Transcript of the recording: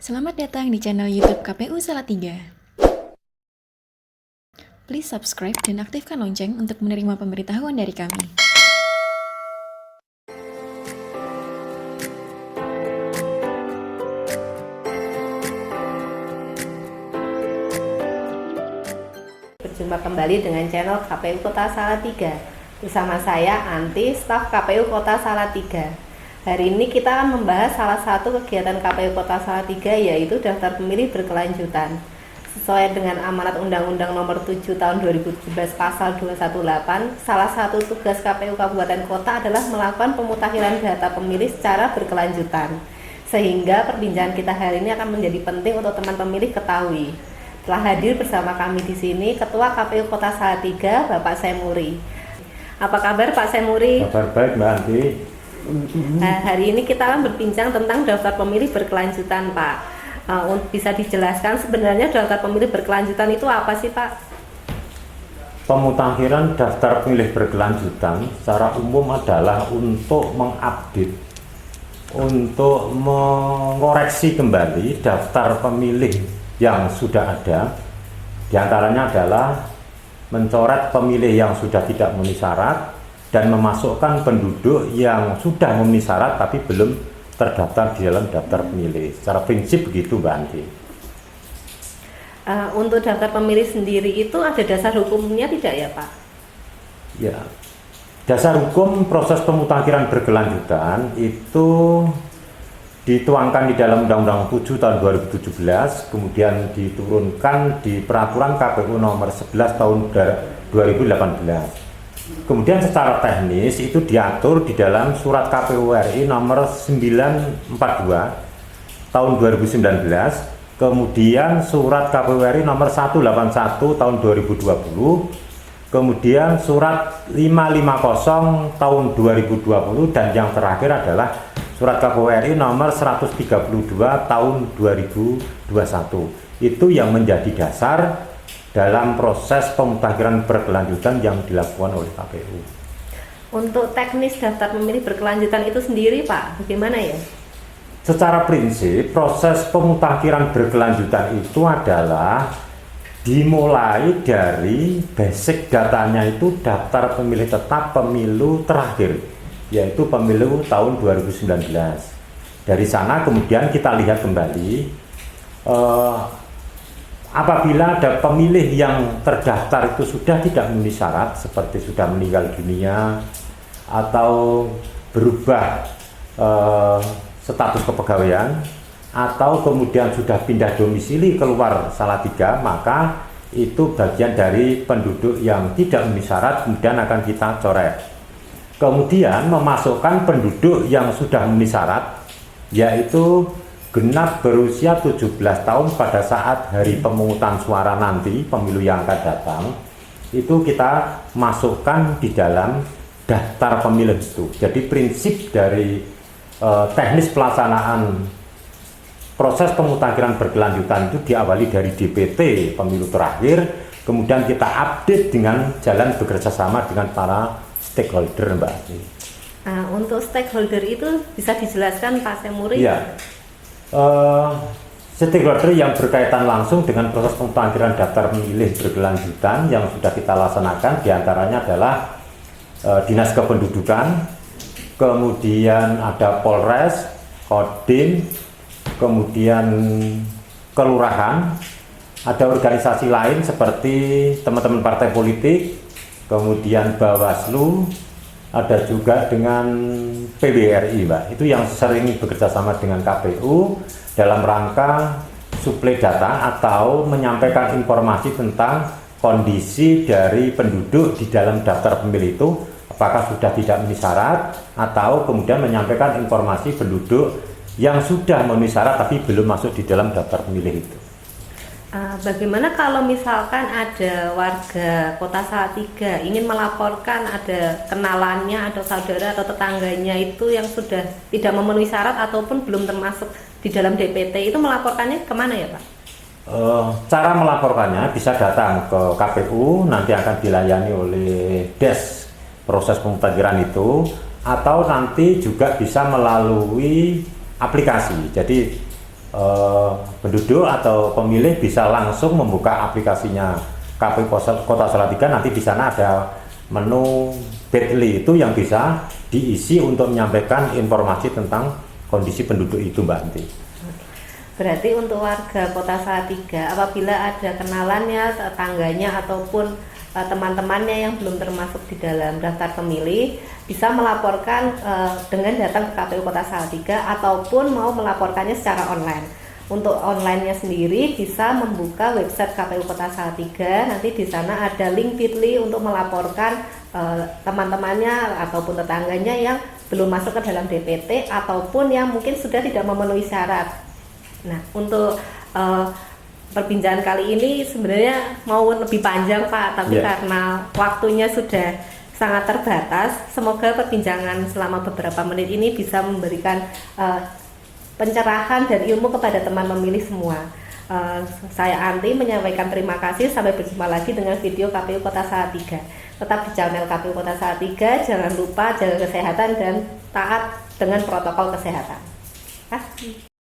Selamat datang di channel YouTube KPU Salatiga. Please subscribe dan aktifkan lonceng untuk menerima pemberitahuan dari kami. Berjumpa kembali dengan channel KPU Kota Salatiga. Bersama saya Anti, staf KPU Kota Salatiga. Hari ini kita akan membahas salah satu kegiatan KPU Kota Salatiga, yaitu daftar pemilih berkelanjutan. Sesuai dengan amanat Undang-Undang Nomor 7 Tahun 2017 Pasal 218, salah satu tugas KPU Kabupaten Kota adalah melakukan pemutakhiran data pemilih secara berkelanjutan. Sehingga perbincangan kita hari ini akan menjadi penting untuk teman pemilih ketahui. Telah hadir bersama kami di sini Ketua KPU Kota Salatiga, Bapak Semuri. Apa kabar Pak Semuri? Kabar baik Mbak Anti. Nah, hari ini kita akan berbincang tentang daftar pemilih berkelanjutan, Pak. Bisa dijelaskan sebenarnya daftar pemilih berkelanjutan itu apa sih, Pak? Pemutakhiran daftar pemilih berkelanjutan secara umum adalah untuk mengupdate, untuk mengoreksi kembali daftar pemilih yang sudah ada. Di antaranya adalah mencoret pemilih yang sudah tidak memenuhi syarat dan memasukkan penduduk yang sudah memenuhi syarat tapi belum terdaftar di dalam daftar pemilih. Secara prinsip begitu, Mbak Anti. Untuk daftar pemilih sendiri itu ada dasar hukumnya tidak ya, Pak? Ya, dasar hukum proses pemutakhiran berkelanjutan itu dituangkan di dalam Undang-Undang 7 tahun 2017, kemudian diturunkan di Peraturan KPU nomor 11 tahun 2018. Kemudian secara teknis itu diatur di dalam Surat KPU RI nomor 942 tahun 2019, kemudian Surat KPU RI nomor 181 tahun 2020, kemudian Surat 550 tahun 2020, dan yang terakhir adalah Surat KPU RI nomor 132 tahun 2021. Itu yang menjadi dasar dalam proses pemutakhiran berkelanjutan yang dilakukan oleh KPU. Untuk teknis daftar pemilih berkelanjutan itu sendiri, Pak, bagaimana ya? Secara prinsip, proses pemutakhiran berkelanjutan itu adalah dimulai dari basic datanya itu daftar pemilih tetap pemilu terakhir, yaitu pemilu tahun 2019. Dari sana kemudian kita lihat kembali apabila ada pemilih yang terdaftar itu sudah tidak memenuhi syarat, seperti sudah meninggal dunia atau berubah status kepegawaian, atau kemudian sudah pindah domisili keluar Salatiga, maka itu bagian dari penduduk yang tidak memenuhi syarat, kemudian akan kita coret. Kemudian memasukkan penduduk yang sudah memenuhi syarat, yaitu genap berusia 17 tahun pada saat hari pemungutan suara nanti, pemilu yang akan datang, itu kita masukkan di dalam daftar pemilih itu. Jadi prinsip dari teknis pelaksanaan proses pemutakhiran berkelanjutan itu diawali dari DPT pemilu terakhir, kemudian kita update dengan jalan bekerjasama dengan para stakeholder, Mbak. Untuk stakeholder itu bisa dijelaskan Pak Semuri? Ya. Stakeholder yang berkaitan langsung dengan proses pemutakhiran daftar pemilih berkelanjutan yang sudah kita laksanakan diantaranya adalah Dinas Kependudukan, kemudian ada Polres, Kodim, kemudian Kelurahan, ada organisasi lain seperti teman-teman partai politik, kemudian Bawaslu, ada juga dengan PBRI, Mbak. Itu yang sering bekerja sama dengan KPU dalam rangka suplai data atau menyampaikan informasi tentang kondisi dari penduduk di dalam daftar pemilih itu, apakah sudah tidak memenuhi syarat, atau kemudian menyampaikan informasi penduduk yang sudah memenuhi syarat tapi belum masuk di dalam daftar pemilih itu. Bagaimana kalau misalkan ada warga Kota Salatiga ingin melaporkan ada kenalannya atau saudara atau tetangganya itu yang sudah tidak memenuhi syarat ataupun belum termasuk di dalam DPT, itu melaporkannya kemana ya, Pak? Cara melaporkannya bisa datang ke KPU, nanti akan dilayani oleh Des proses pemutakhiran itu, atau nanti juga bisa melalui aplikasi. Jadi penduduk atau pemilih bisa langsung membuka aplikasinya KPU Kota Salatiga. Nanti di sana ada menu Bitly itu yang bisa diisi untuk menyampaikan informasi tentang kondisi penduduk itu, Mbak Anti. Berarti untuk warga Kota Salatiga, apabila ada kenalannya, tetangganya ataupun teman-temannya yang belum termasuk di dalam daftar pemilih, bisa melaporkan dengan datang ke KPU Kota Salatiga ataupun mau melaporkannya secara online. Untuk online-nya sendiri bisa membuka website KPU Kota Salatiga. Nanti di sana ada link Bitly untuk melaporkan teman-temannya ataupun tetangganya yang belum masuk ke dalam DPT ataupun yang mungkin sudah tidak memenuhi syarat. Nah, untuk perbincangan kali ini sebenarnya mau lebih panjang, Pak, tapi karena waktunya sudah sangat terbatas, semoga perbincangan selama beberapa menit ini bisa memberikan pencerahan dan ilmu kepada teman pemilih semua. Saya Anti menyampaikan terima kasih. Sampai berjumpa lagi dengan video KPU Kota Salatiga. Tetap di channel KPU Kota Salatiga. Jangan lupa jaga kesehatan dan taat dengan protokol kesehatan. Terima kasih.